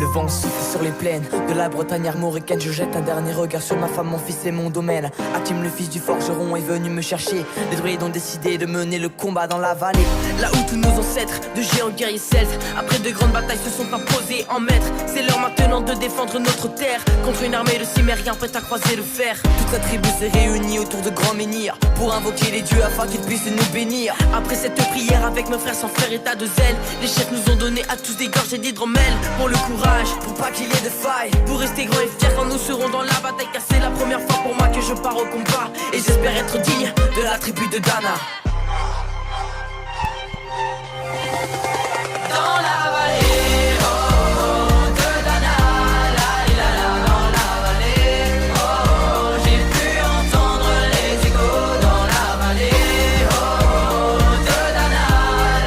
Le vent souffle sur les plaines de la Bretagne armoricaine. Je jette un dernier regard sur ma femme, mon fils et mon domaine. Hakim, le fils du forgeron, est venu me chercher. Les druides ont décidé de mener le combat dans la vallée, là où tous nos ancêtres de géants guerriers celtes, après de grandes batailles, se sont imposés en maîtres. C'est l'heure maintenant de défendre notre terre contre une armée de cimériens prête à croiser le fer. Toute la tribu s'est réunie autour de grands menhirs pour invoquer les dieux afin qu'ils puissent nous bénir. Après cette prière avec mes frères sans faire état de zèle, les chefs nous ont donné à tous des gorgées d'hydromel. Pour le courage, pour pas qu'il y ait de faille, pour rester grands et fiers quand nous serons dans la bataille. Car c'est la première fois pour moi que je pars au combat, et j'espère être digne de la tribu de Dana. Dans la vallée, oh, oh, de Dana, la la la, dans la vallée, oh, oh, j'ai pu entendre les échos dans la vallée, oh, oh, de Dana,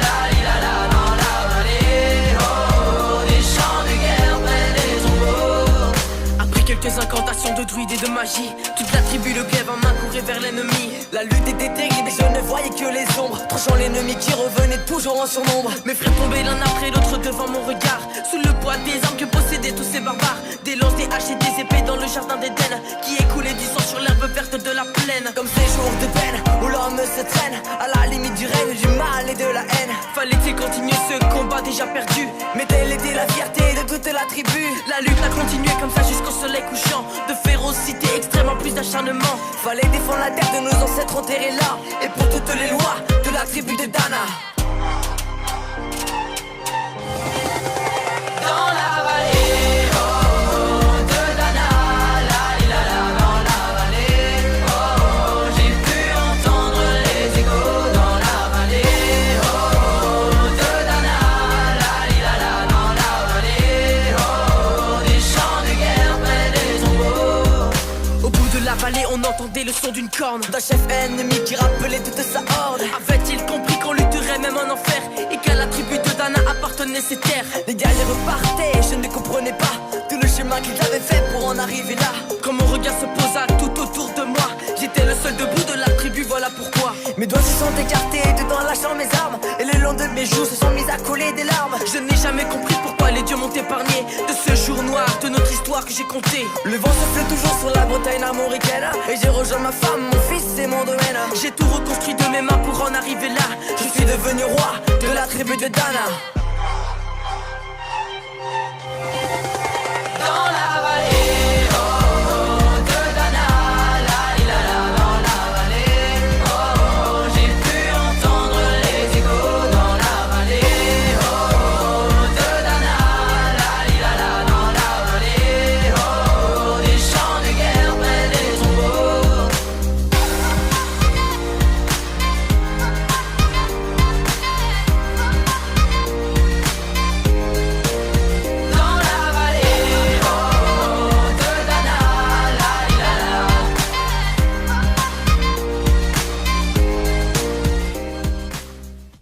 la la, dans la vallée, oh, oh, des chants de guerre près des tombeaux. Après quelques incantations de druides et de magie, toute la tribu le glaive en main courait vers l'ennemi. La lutte était terrible et je ne voyais que les ombres, tranchant l'ennemi qui revenait toujours en surnombre. Mes frères tombaient l'un après l'autre devant mon regard, sous le poids des armes que possédaient tous ces barbares. Des lances, des haches et des épées dans le jardin d'Éden, qui écoulait du sang sur l'herbe verte de la plaine. Comme ces jours de peine où l'homme se traîne à la limite du règne du mal et de la haine. Fallait-il continuer ce combat déjà perdu? Mais telle était la fierté de toute la tribu. La lutte a continué comme ça jusqu'au soleil couchant, de férocité extrême en plus d'acharnement. Fallait défendre la terre de nos ancêtres enterrés là, et pour toutes les lois de la tribu de Dana. Dans la vallée, oh, oh, de Dana, la dans la vallée, oh, oh, j'ai pu entendre les échos dans la vallée, oh, oh, de Dana, la dans la vallée, oh, oh, des chants de guerre près des tombeaux. Au bout de la vallée, on entendait le son d'une corne d'un chef ennemi qui rappelait toute sa horde. Avait-il compris qu'on lutterait même en enfer, et qu'à la tribu de Dana appartenaient ces terres? Les guerriers repartaient et je ne comprenais pas tout le chemin qu'ils avaient fait pour en arriver là. Quand mon regard se posa tout autour de moi, j'étais le seul debout de la tribu, voilà pourquoi. Mes doigts se sont écartés tout en lâchant mes armes, et le long de mes joues se sont mis à couler des larmes. Je n'ai jamais compris pourquoi les dieux m'ont épargné de ce jour noir de notre histoire que j'ai compté. Le vent souffle toujours sur la Bretagne armoricaine, et j'ai rejoint ma femme, mon fils et mon domaine. J'ai tout reconstruit de mes mains pour en arriver là. Je suis devenu roi de la tribu de Dana.